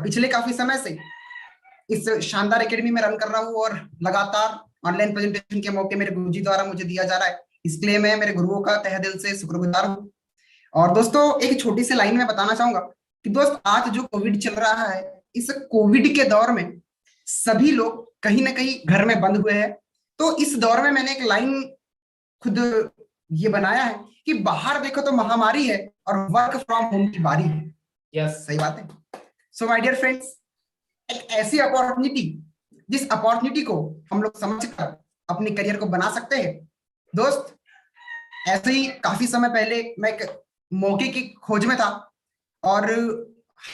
पिछले काफी समय से इस शानदार एकेडमी में रन कर रहा हूँ और लगातार ऑनलाइन प्रेजेंटेशन के मौके मेरे गुरुजी द्वारा मुझे दिया जा रहा है। इसके लिए मैं मेरे गुरुओं का तहे दिल से शुक्रगुजार हूँ। और दोस्तों, एक छोटी सी लाइन में बताना चाहूंगा कि दोस्त, आज जो कोविड चल रहा है, इस कोविड के दौर में सभी लोग कहीं ना कहीं घर में बंद हुए हैं। तो इस दौर में मैंने एक लाइन खुद ये बनाया है कि बाहर देखो तो महामारी है और वर्क फ्रॉम होम की बारी है। यस, सही बात है। सो माय डियर फ्रेंड्स, एक ऐसी अपॉर्चुनिटी, जिस अपॉर्चुनिटी को हम लोग समझकर अपने करियर को बना सकते हैं। दोस्त, ऐसे ही काफी समय पहले मैं एक मौके की खोज में था और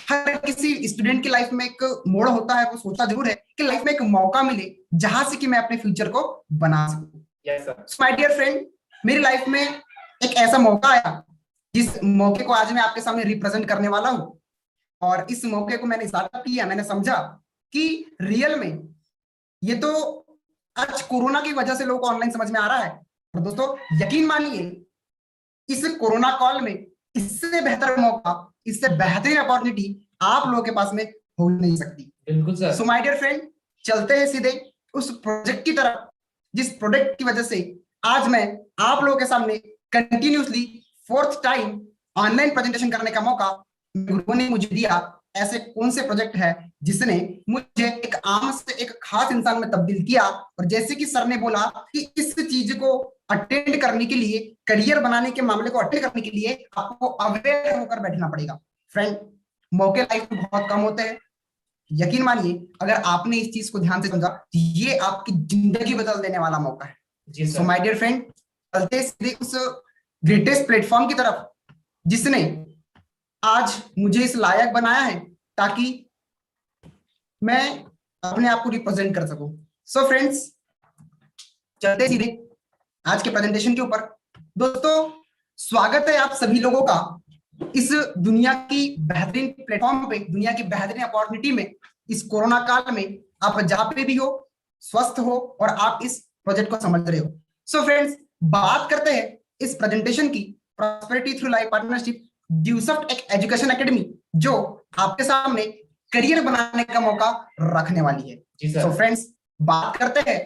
हर किसी स्टूडेंट की लाइफ में एक मोड़ होता है। वो सोचता जरूर है कि लाइफ में एक मौका मिले जहां से कि मैं अपने फ्यूचर को बना सकूं। यस माय डियर फ्रेंड, मेरी लाइफ में एक ऐसा मौका आया जिस मौके को आज मैं आपके सामने रिप्रेजेंट करने वाला हूं। और इस मौके को मैंने स्टार्टअप किया। मैंने समझा कि रियल में ये तो आज कोरोना की वजह से लोगों को ऑनलाइन समझ में आ रहा है। और दोस्तों, यकीन मानिए, इस कोरोना कॉल में इससे बेहतर मौका, इससे बेहतरीन अपॉर्चुनिटी आप लोगों के पास में हो नहीं सकती। बिल्कुल sir. So my dear friend, चलते हैं सीधे उस प्रोजेक्ट की तरफ जिस प्रोजेक्ट की वजह से आज मैं आप लोगों के सामने continuously fourth time online presentation करने का मौका गुरुओं ने मुझे दिया। ऐसे कौन से प्रोजेक्ट है जिसने मुझे एक आम से एक खास इंसान में तब्दील किया। और जैसे कि सर ने बोला कि इस चीज को अटेंड करने के लिए, करियर बनाने के मामले को अटेंड करने के लिए आपको अवेयर होकर बैठना पड़ेगा। फ्रेंड, मौके लाइफ में बहुत कम होते हैं। यकीन मानिए, अगर आपने इस चीज को ध्यान से समझा, ये आपकी जिंदगी बदल देने वाला मौका है। सो माय डियर फ्रेंड, चलते सीधे उस ग्रेटेस्ट प्लेटफॉर्म की तरफ जिसने आज मुझे इस लायक बनाया है ताकि मैं अपने आप को रिप्रेजेंट कर सकूं। सो फ्रेंड्स, चलते सीधे आज के प्रेजेंटेशन के ऊपर। दोस्तों, स्वागत है आप सभी लोगों का इस दुनिया की बेहतरीन प्लेटफॉर्म पे, दुनिया की बेहतरीन अपॉर्चुनिटी में। इस कोरोना काल में आप जहां पे भी हो, स्वस्थ हो और आप इस प्रोजेक्ट को समझ रहे हो। सो फ्रेंड्स, बात करते हैं इस प्रेजेंटेशन की, प्रॉस्पेरिटी थ्रू लाइफ पार्टनरशिप ड्यूसॉफ्ट एक एजुकेशन एकेडमी, जो आपके सामने करियर बनाने का मौका रखने वाली है। सो फ्रेंड्स, बात करते हैं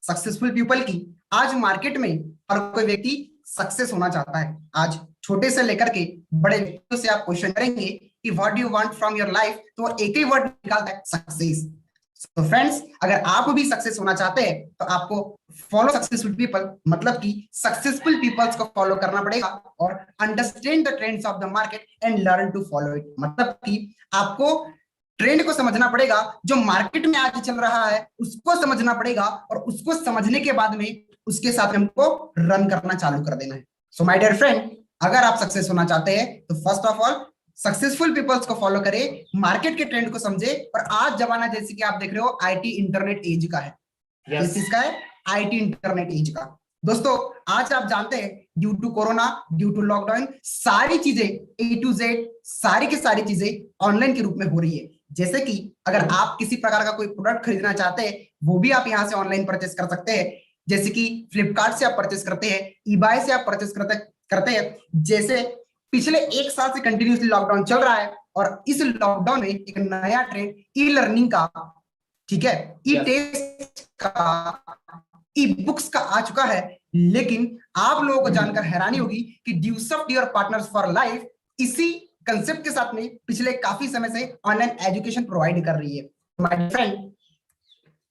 सक्सेसफुल पीपल की। आज मार्केट में हर कोई व्यक्ति सक्सेस होना चाहता है। आज छोटे से लेकर के बड़े व्यक्तियों से आप क्वेश्चन करेंगे कि what do you want from your life, तो वो एक ही वर्ड निकालता है, सक्सेस। तो फ्रेंड्स, अगर आप भी सक्सेस होना चाहते हैं तो आपको फॉलो सक्सेसफुल पीपल, मतलब कि सक्सेसफुल पीपल्स को फॉलो करना पड़ेगा और understand the trends of the market and learn to follow it. मतलब कि आपको ट्रेंड को समझना पड़ेगा, जो मार्केट में आज चल रहा है उसको समझना पड़ेगा और उसको समझने के बाद में उसके साथ हमको रन करना चालू कर देना है। सो माय डियर फ्रेंड, अगर आप सक्सेस होना चाहते हैं तो first of all successful peoples को फॉलो करें, मार्केट के ट्रेंड को समझे। और आज जमाना जैसे कि आप देख रहे हो आईटी इंटरनेट एज का है। किस चीज का है? आईटी इंटरनेट एज का। दोस्तों, आज आप जानते हैं due to corona, due to lockdown, सारी चीजें ए टू जेड, सारी की सारी चीजें ऑनलाइन के रूप में हो रही है। जैसे कि अगर आप किसी प्रकार का कोई प्रोडक्ट खरीदना चाहते हैं, वो भी आप यहाँ से ऑनलाइन परचेस कर सकते हैं। जैसे कि फ्लिपकार्ट से आप परचेस करते हैं, ईबाय से आप परचेस करते हैं। जैसे पिछले एक साल से कंटिन्यूसली लॉकडाउन चल रहा है और इस लॉकडाउन में एक नया ट्रेंड ई लर्निंग का, ठीक है, ई टेस्ट का, ई बुक्स का आ चुका है। लेकिन आप लोगों को जानकर हैरानी होगी कि ड्यूसॉफ्ट योर पार्टनर्स फॉर लाइफ इसी कंसेप्ट के साथ में पिछले काफी समय से ऑनलाइन एजुकेशन प्रोवाइड कर रही है। माय फ्रेंड,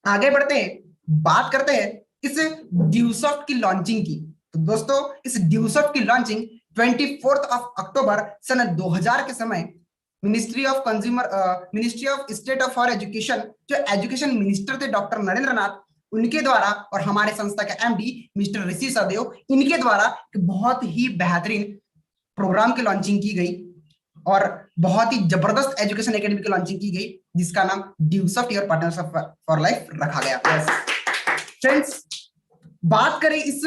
आगे बढ़ते हैं, बात करते हैं इस ड्यूसॉफ्ट की लॉन्चिंग की। तो दोस्तों, इस ड्यूसॉफ्ट की लॉन्चिंग 24 अक्टूबर सन 2000 के समय ministry of state of for education, जो एजुकेशन मिनिस्टर थे डॉक्टर नरेंद्र नाथ, उनके द्वारा और हमारे संस्था के एमडी मिस्टर ऋषि सदेव, इनके द्वारा बहुत ही बेहतरीन प्रोग्राम की लॉन्चिंग की गई और बहुत ही जबरदस्त एजुकेशन एकेडमी की लॉन्चिंग की गई, जिसका नाम ड्यूसॉफ्ट योर पार्टनर्स फॉर लाइफ रखा गया। फ्रेंड्स, बात करें इस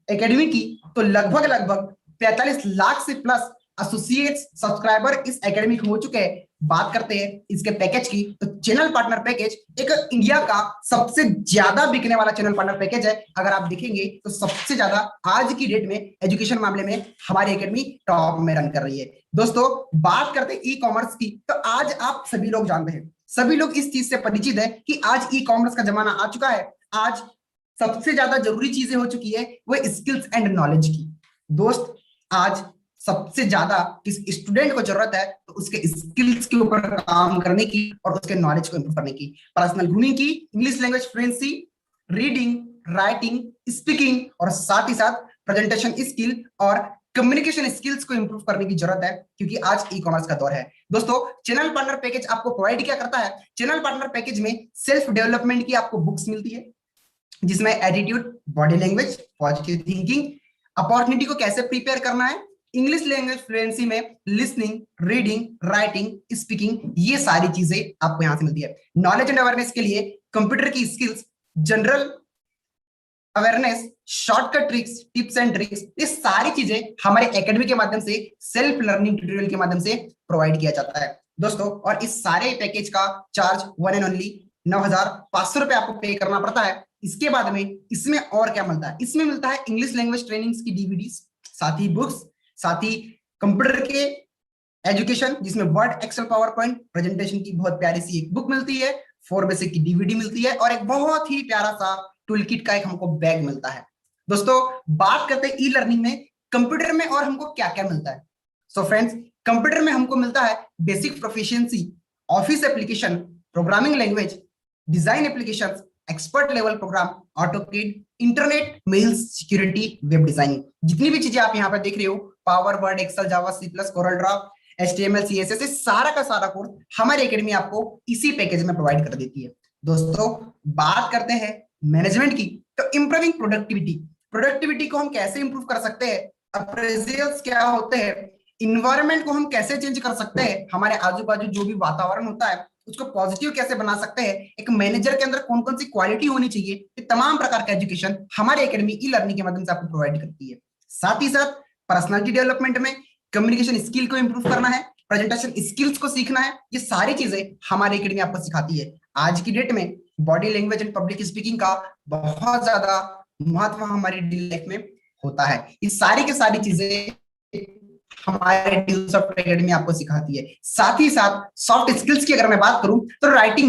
एकेडमी की तो लगभग 45 लाख से प्लस एसोसिएट्स सब्सक्राइबर इस एकेडमी के हो चुके हैं। बात करते हैं इसके पैकेज की, तो चैनल पार्टनर पैकेज एक इंडिया का सबसे ज्यादा बिकने वाला चैनल पार्टनर पैकेज है। अगर आप देखेंगे तो सबसे ज्यादा आज की डेट में एजुकेशन मामले में हमारी एकेडमी टॉप में रन कर रही है। दोस्तों बात करते हैं ई कॉमर्स की, तो आज आप सभी लोग जानते हैं, सभी लोग इस चीज से परिचित है कि आज ई कॉमर्स का जमाना आ चुका है। आज सबसे ज्यादा जरूरी चीजें हो चुकी है वो स्किल्स एंड नॉलेज की। दोस्त आज सबसे ज्यादा किस स्टूडेंट को जरूरत है तो उसके स्किल्स के ऊपर काम करने की और उसके नॉलेज को इंप्रूव करने की, पर्सनल ग्रूमिंग की, English language fluency, reading, writing, speaking और साथ ही साथ प्रेजेंटेशन स्किल और कम्युनिकेशन स्किल्स को इंप्रूव करने की जरूरत है, क्योंकि आज ई कॉमर्स का दौर है। दोस्तों चैनल पार्टनर पैकेज आपको प्रोवाइड क्या करता है? चैनल पार्टनर पैकेज में सेल्फ डेवलपमेंट की आपको बुक्स मिलती है, जिसमें attitude, body language, positive thinking, opportunity को कैसे प्रिपेयर करना है, इंग्लिश लैंग्वेज फ्लुएंसी में लिसनिंग, रीडिंग, राइटिंग, स्पीकिंग, ये सारी चीजें आपको यहां से मिलती है। नॉलेज एंड अवेयरनेस के लिए कंप्यूटर की skills, general awareness, shortcut tricks, tips and tricks, ये सारी चीजें हमारे एकेडमी के माध्यम से सेल्फ लर्निंग ट्यूटोरियल के माध्यम से प्रोवाइड किया जाता है दोस्तों। और इस सारे पैकेज का चार्ज 1 एंड ओनली 9,500 रुपए आपको पे करना पड़ता है। इसके बाद में इसमें और क्या मिलता है? इसमें मिलता है इंग्लिश लैंग्वेज ट्रेनिंग्स की डीवीडीज, साथ ही बुक्स, साथ ही कंप्यूटर के एजुकेशन जिसमें Word, Excel, PowerPoint, presentation की बहुत प्यारी सी एक बुक मिलती है, 4 बेसिक की डीवीडी मिलती है और एक बहुत ही प्यारा सा टूल किट का एक हमको बैग मिलता है। दोस्तों बात करते हैं ई लर्निंग में कंप्यूटर में और हमको क्या क्या मिलता है। सो फ्रेंड्स, कंप्यूटर में हमको मिलता है basic proficiency, office application, programming language, design applications, expert level program, AutoCAD, internet, mails, security, web designing, जितनी भी चीजें आप यहाँ पर देख रहे हो, power, Word, Excel, Java, C plus, Corel draw, HTML, CSS, सारा का सारा कोर्स हमारी एकेडमी आपको इसी पैकेज में प्रोवाइड कर देती है। दोस्तों बात करते हैं मैनेजमेंट की, तो इंप्रूविंग प्रोडक्टिविटी, प्रोडक्टिविटी को हम कैसे इंप्रूव कर सकते हैं, अप्रेजल्स क्या होते हैं, इन्वायरमेंट को हम कैसे चेंज कर सकते हैं, हमारे आजू बाजू जो भी वातावरण होता है उसको पॉजिटिव कैसे बना सकते हैं, एक मैनेजर के अंदर कौन कौन सी क्वालिटी होनी चाहिए, ये तमाम प्रकार का एजुकेशन हमारी एकेडमी ई लर्निंग के माध्यम से आपको प्रोवाइड करती है। साथ ही साथ पर्सनालिटी डेवलपमेंट में कम्युनिकेशन स्किल को इंप्रूव करना है, प्रेजेंटेशन स्किल्स को सीखना है, ये सारी चीजें हमारी एकेडमी आपको सिखाती है। आज की डेट में body language and public speaking का बहुत ज्यादा महत्व हमारी डेली लाइफ में होता है। ये सारी की सारी चीजें हमारे एकेडमी आपको सिखाती है। साथ ही साथ सॉफ्ट स्किल्स की अगर मैं बात करूं तो राइटिंग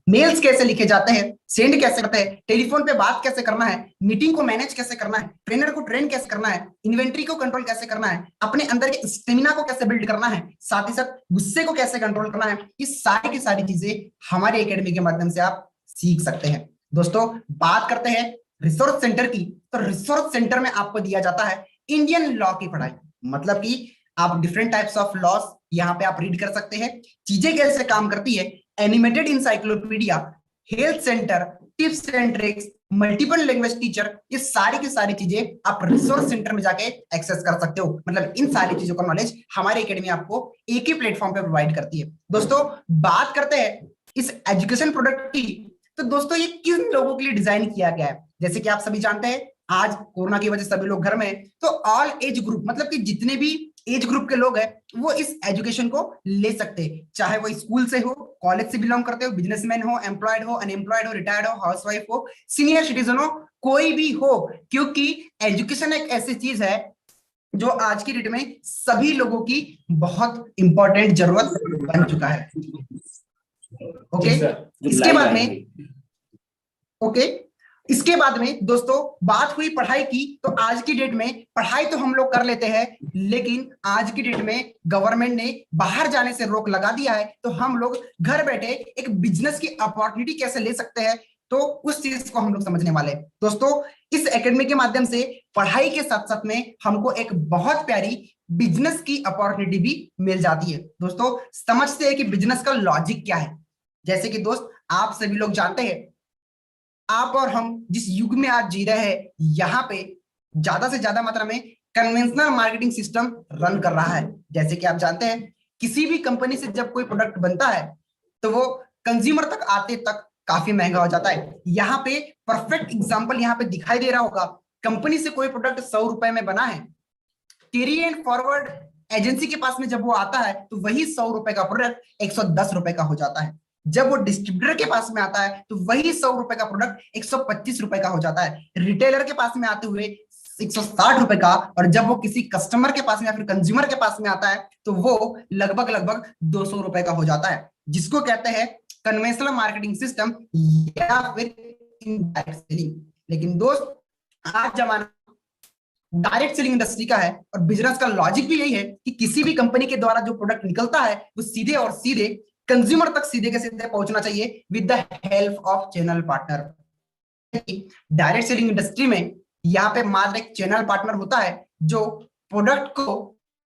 मेल्स कैसे लिखे जाते हैं, सेंड कैसे करते हैं, टेलीफोन पे बात कैसे करना है, मीटिंग को मैनेज कैसे करना है, ट्रेनर को ट्रेन कैसे करना है, इन्वेंट्री को कंट्रोल कैसे करना है, अपने अंदर के स्टेमिना को कैसे बिल्ड करना है, साथ ही साथ गुस्से को कैसे कंट्रोल करना है, ये सारी की सारी चीजें हमारी एकेडमी के माध्यम से आप सीख सकते हैं। दोस्तों बात करते हैं रिसोर्स सेंटर की, तो रिसोर्स सेंटर में आपको दिया जाता है इंडियन लॉ की पढ़ाई, मतलब कि आप डिफरेंट टाइप्स ऑफ लॉस यहाँ पे आप रीड कर सकते हैं, चीजें कैसे काम करती है, animated encyclopedia, health centre, tips and tricks, multiple language teacher, ये सारी की सारी चीजें आप रिसोर्स सेंटर में जाके एक्सेस कर सकते हो। मतलब इन सारी चीजों का नॉलेज हमारी एकेडमी आपको एक ही प्लेटफॉर्म पे प्रोवाइड करती है। दोस्तों बात करते हैं इस एजुकेशन प्रोडक्ट की, तो दोस्तों ये किन लोगों के लिए डिजाइन किया गया है? जैसे कि आप सभी जानते हैं आज कोरोना की वजह से सभी लोग घर में, तो ऑल एज ग्रुप मतलब कि जितने भी एज ग्रुप के लोग हैं वो इस एजुकेशन को ले सकते हैं, चाहे वो स्कूल से हो, कॉलेज से बिलोंग करते हो, बिजनेसमैन हो, एम्प्लॉयड हो, अनएम्प्लॉयड हो, रिटायर्ड हो, हाउसवाइफ हो, सीनियर सिटीजन हो, कोई भी हो, क्योंकि एजुकेशन एक ऐसी चीज है जो आज की डेट में सभी लोगों की बहुत इंपॉर्टेंट जरूरत बन चुका है। ओके इसके बाद में इसके बाद में दोस्तों बात हुई पढ़ाई की, तो आज की डेट में पढ़ाई तो हम लोग कर लेते हैं, लेकिन आज की डेट में गवर्नमेंट ने बाहर जाने से रोक लगा दिया है, तो हम लोग घर बैठे एक बिजनेस की अपॉर्चुनिटी कैसे ले सकते हैं, तो उस चीज को हम लोग समझने वाले हैं। दोस्तों इस एकेडमी के माध्यम से पढ़ाई के साथ साथ में हमको एक बहुत प्यारी बिजनेस की अपॉर्चुनिटी भी मिल जाती है। दोस्तों समझते हैं कि बिजनेस का लॉजिक क्या है। जैसे कि दोस्त आप सभी लोग जानते हैं, आप और हम जिस युग में आज जी रहे हैं, यहाँ पे ज्यादा से ज्यादा मात्रा में कन्वेंशनल मार्केटिंग सिस्टम रन कर रहा है। जैसे कि आप जानते हैं किसी भी कंपनी से जब कोई प्रोडक्ट बनता है तो वो कंज्यूमर तक आते तक काफी महंगा हो जाता है। यहाँ पे परफेक्ट एग्जांपल यहाँ पे दिखाई दे रहा होगा, कंपनी से कोई प्रोडक्ट 100 रुपए में बना है, कैरी एंड फॉरवर्ड एजेंसी के पास में जब वो आता है तो वही 100 रुपए का प्रोडक्ट 110 रुपए का हो जाता है। जब वो डिस्ट्रीब्यूटर के पास में आता है तो वही 100 रुपए का प्रोडक्ट 125 रुपए का हो जाता है। रिटेलर के पास में आते हुए 160 रुपए का, और जब वो किसी कस्टमर के पास में या फिर कंज्यूमर के पास में आता है तो वो लगभग लगभग 200 रुपए का हो जाता है, जिसको कहते हैं कन्वेंशनल मार्केटिंग सिस्टम या फिर इनडायरेक्ट सेलिंग। लेकिन दोस्त, आज जमाना डायरेक्ट सेलिंग इंडस्ट्री का है और बिजनेस का लॉजिक भी यही है कि किसी भी कंपनी के द्वारा जो प्रोडक्ट निकलता है वो सीधे और सीधे कंज्यूमर तक सीधे के सीधे पहुंचना चाहिए with the help of channel partner. Direct selling industry में यहाँ पे मात्र एक चैनल पार्टनर होता है जो प्रोडक्ट को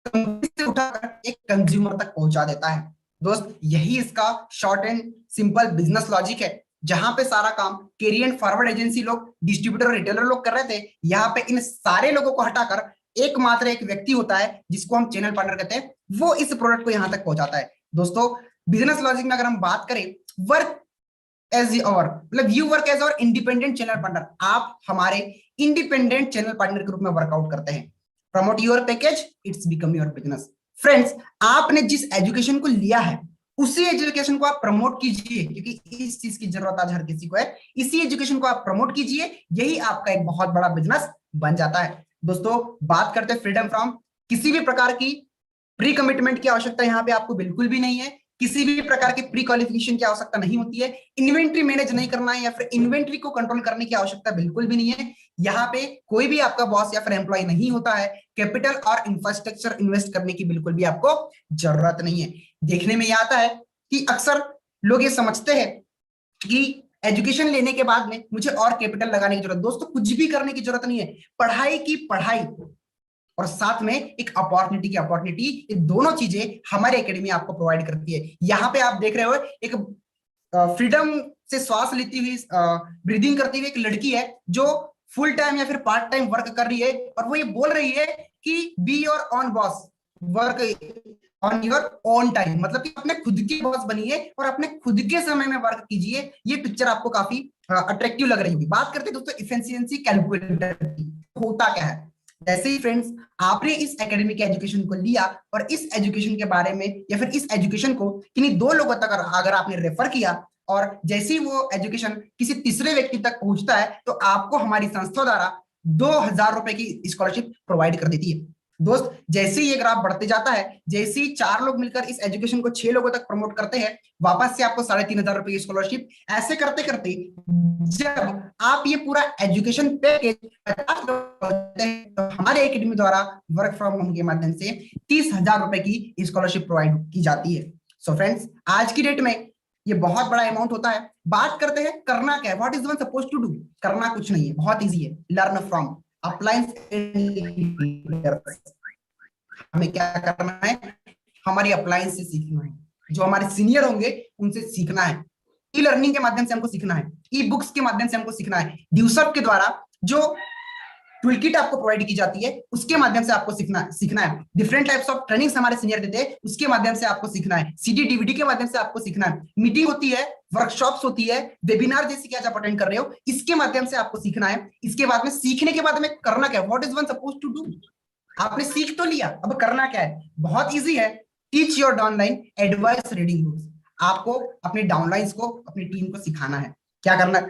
कंपनी से उठाकर एक कंज्यूमर तक पहुंचा देता है। दोस्त, यही इसका short and simple business logic है, जहां पे सारा काम कैरी एंड फॉरवर्ड एजेंसी लोग, डिस्ट्रीब्यूटर और रिटेलर लोग कर रहे थे। यहाँ पे इन सारे लोगों को हटाकर एकमात्र एक व्यक्ति होता है जिसको हम चैनल पार्टनर कहते हैं, वो इस प्रोडक्ट को यहाँ तक पहुंचाता है। दोस्तों, बिजनेस लॉजिक में अगर हम बात करें, वर्क एज और मतलब यू वर्क एज और इंडिपेंडेंट चैनल पार्टनर, आप हमारे इंडिपेंडेंट चैनल पार्टनर के रूप में वर्कआउट करते हैं। Promote your package, it's become your business. Friends, आपने जिस एजुकेशन को लिया है उसी एजुकेशन को आप प्रमोट कीजिए, क्योंकि इस चीज की जरूरत आज हर किसी को है। इसी एजुकेशन को आप प्रमोट कीजिए, यही आपका एक बहुत बड़ा बिजनेस बन जाता है। दोस्तों, बात करते हैं फ्रीडम फ्रॉम, किसी भी प्रकार की प्री कमिटमेंट की आवश्यकता यहाँ पे आपको बिल्कुल भी नहीं है। किसी भी प्रकार की प्री क्वालिफिकेशन की आवश्यकता नहीं होती है। इन्वेंट्री मैनेज नहीं करना है या फिर इन्वेंट्री को कंट्रोल करने की आवश्यकता बिल्कुल भी नहीं है। यहाँ पे कोई भी आपका बॉस या फिर एम्प्लॉय नहीं होता है। कैपिटल और इंफ्रास्ट्रक्चर इन्वेस्ट करने की बिल्कुल भी आपको जरूरत नहीं है। देखने में यह आता है कि अक्सर लोग ये समझते हैं कि एजुकेशन लेने के बाद में मुझे और कैपिटल लगाने की जरूरत। दोस्तों, कुछ भी करने की जरूरत नहीं है। पढ़ाई की पढ़ाई और साथ में एक अपॉर्चुनिटी की अपॉर्चुनिटी, ये दोनों चीजें हमारी एकेडमी आपको प्रोवाइड करती है। यहाँ पे आप देख रहे हो एक फ्रीडम से श्वास लेती हुई, ब्रीदिंग करती हुई एक लड़की है जो फुल टाइम या फिर पार्ट टाइम वर्क कर रही है, और वो ये बोल रही है कि be your own boss, work on your own time, मतलब कि अपने खुद के बॉस बनिए और अपने खुद के समय में वर्क कीजिए। ये पिक्चर आपको काफी अट्रैक्टिव लग रही होगी। बात करते हैं दोस्तों इफिशिएंसी कैलकुलेटर की, होता क्या है। जैसे ही फ्रेंड्स आपने इस एकेडमी के एजुकेशन को लिया और इस एजुकेशन के बारे में या फिर इस एजुकेशन को किन्हीं दो लोगों तक अगर आपने रेफर किया, और जैसे ही वो एजुकेशन किसी तीसरे व्यक्ति तक पहुंचता है तो आपको हमारी संस्था द्वारा 2000 रुपए की स्कॉलरशिप प्रोवाइड कर देती है। दोस्त, जैसे ही ये ग्राफ बढ़ते जाता है, जैसे ही 4 लोग मिलकर इस एजुकेशन को 6 लोगों तक प्रमोट करते हैं, वापस से आपको 3500 रुपए की स्कॉलरशिप, ऐसे करते करते जब आप ये पूरा एजुकेशन पैकेज 50 तो हमारे एकेडमी द्वारा वर्क फ्रॉम होम के माध्यम से 30,000 रुपए की स्कॉलरशिप प्रोवाइड की जाती है। सो फ्रेंड्स, आज की डेट में ये बहुत बड़ा अमाउंट होता है। बात करते हैं करना क्या है, what is one suppose to do. करना कुछ नहीं है, बहुत इजी है। Learn from appliance. हमें क्या करना है, हमारी अप्लायंस से सीखना है, जो हमारे सीनियर होंगे उनसे सीखना है। ई लर्निंग के माध्यम से हमको सीखना है, ई बुक्स के माध्यम से हमको सीखना है, ड्यूसअप के द्वारा जो टूल किट आपको प्रोवाइड की जाती है उसके माध्यम से आपको सीखना है। डिफरेंट टाइप्स ऑफ ट्रेनिंग्स हमारे सीनियर देते हैं, उसके माध्यम से आपको सीखना है। सीडी डीवीडी के माध्यम से आपको सीखना है। मीटिंग होती है, वर्कशॉप्स होती है, वेबिनार जैसी कि आज आप अटेंड कर रहे हो, इसके माध्यम से आपको सीखना है। इसके बाद में सीखने के बाद में करना क्या है, what is one suppose to do. आपने सीख तो लिया, अब करना क्या है, बहुत इजी है। Teach your downline advice reading books. आपको अपने डाउनलाइंस को, अपनी टीम को सिखाना है। क्या करना है,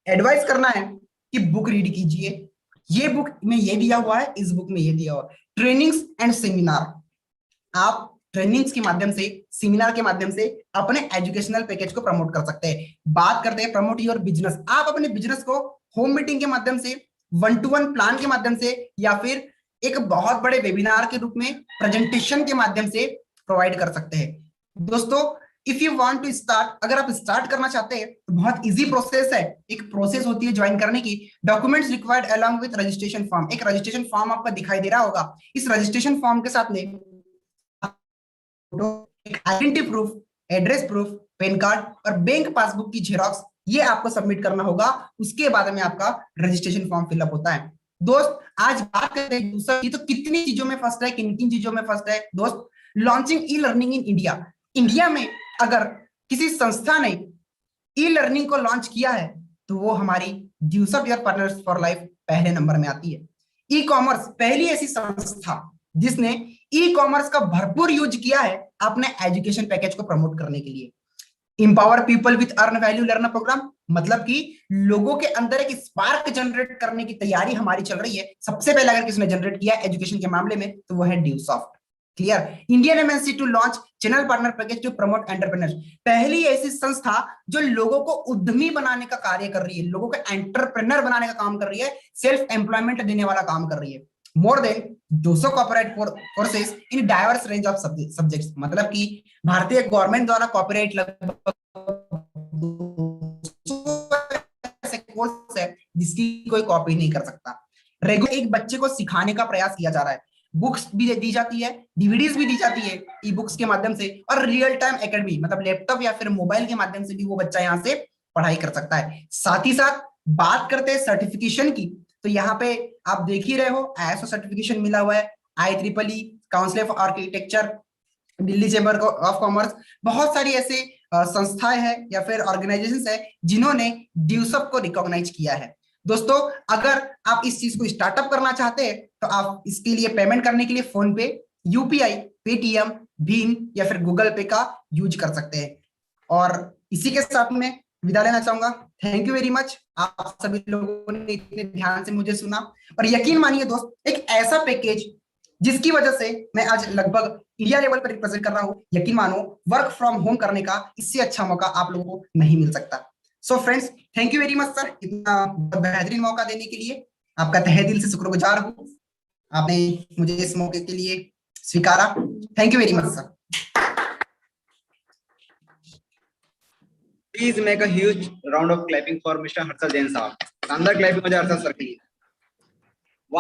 एडवाइस करना है कि बुक रीड कीजिए, ये बुक में ये दिया हुआ है, इस बुक में ये दिया हुआ है। ट्रेनिंग्स एंड सेमिनार, आप ट्रेनिंग्स के माध्यम से, सेमिनार के माध्यम से अपने एजुकेशनल पैकेज को प्रमोट कर सकते हैं। बात करते हैं प्रमोट योर बिजनेस। आप अपने बिजनेस को होम मीटिंग के माध्यम से, 1-to-1 प्लान के माध्यम से, या फिर एक बहुत बड़े वेबिनार के रूप में प्रेजेंटेशन के माध्यम से प्रोवाइड कर सकते हैं। दोस्तों, if you want to start, अगर आप स्टार्ट करना चाहते हैं तो बहुत इजी प्रोसेस है। एक प्रोसेस होती है ज्वाइन करने की। Documents required along with registration form. एक रजिस्ट्रेशन फॉर्म आपको दिखाई दे रहा होगा। इस रजिस्ट्रेशन फॉर्म के साथ में एक identity proof, address proof, pan card और बैंक पासबुक की जेरॉक्स, ये आपको सबमिट करना होगा। उसके बाद में आपका रजिस्ट्रेशन फॉर्म फिलअप होता है। दोस्त, आज बात करते हैं दूसरा की, तो कितनी चीजों में फर्स्ट है, किन किन चीजों में फर्स्ट है। दोस्त, launching e learning in India. India में अगर किसी संस्था ने ई लर्निंग को लॉन्च किया है तो वो हमारी ड्यूसअप योर पार्टनर्स फॉर लाइफ पहले नंबर में आती है। ई कॉमर्स पहली ऐसी संस्था जिसने ई कॉमर्स का भरपूर यूज किया है अपने एजुकेशन पैकेज को प्रमोट करने के लिए। Empower people with earn value learner programme, मतलब कि लोगों के अंदर एक स्पार्क जनरेट करने की तैयारी हमारी चल रही है। सबसे पहले अगर किसी ने जनरेट किया एजुकेशन के मामले में तो वो है Dusoft. Clear. Indian MNC to launch channel partner package to promote entrepreneurs, पहली ऐसी संस्था जो लोगों को उद्यमी बनाने का कार्य कर रही है, लोगों को एंटरप्रेन्योर बनाने का काम कर रही है, सेल्फ एम्प्लॉयमेंट देने वाला काम कर रही है। More than 200 corporate courses in diverse range of subjects, मतलब कि भारतीय गवर्नमेंट द्वारा कॉपीराइट लगभग ऐसे कोर्स है जिसकी कोई कॉपी नहीं कर सकता। रेगुलर एक बच्चे को सिखाने का प्रयास किया जा रहा है, बुक्स भी दी जाती है, डीवीडीज भी दी जाती है ई बुक्स के माध्यम से, और रियल टाइम एकेडमी मतलब लैपटॉप या फिर मोबाइल के माध्यम से भी वो बच्चा यहाँ से पढ़ाई कर सकता है। साथ ही साथ बात करते हैं सर्टिफिकेशन की, तो यहाँ पे आप देख ही रहे हो ISO सर्टिफिकेशन मिला हुआ है, IEEE, council of architecture, Delhi chamber of commerce, बहुत सारी ऐसे संस्थाएं हैं या फिर ऑर्गेनाइजेशंस है जिन्होंने ड्यूसअप को रिकॉग्नाइज किया है। दोस्तों अगर आप इस चीज को स्टार्टअप करना चाहते हैं तो आप इसके लिए पेमेंट करने के लिए फोन पे, यूपीआई, पेटीएम, भीम या फिर गूगल पे का यूज कर सकते हैं। और इसी के साथ में विदा लेना चाहूंगा। थैंक यू वेरी मच, आप सभी लोगों ने इतने ध्यान से मुझे सुना। और यकीन मानिए दोस्त, एक ऐसा पैकेज जिसकी वजह से मैं आज लगभग इंडिया लेवल पर रिप्रेजेंट कर रहा हूं, यकीन मानो वर्क फ्रॉम होम करने का इससे अच्छा मौका आप लोगों को नहीं मिल सकता। So friends, thank you very much sir, इतना बेहतरीन मौका देने के लिए आपका तहे दिल से शुक्रगुजार हूं। आपने मुझे इस मौके के लिए स्वीकारा। Thank you very much sir. Please make a huge round of clapping for Mr. Harshal Jain साहब। शानदार क्लैपिंग हो जाए हर्षल सर के लिए।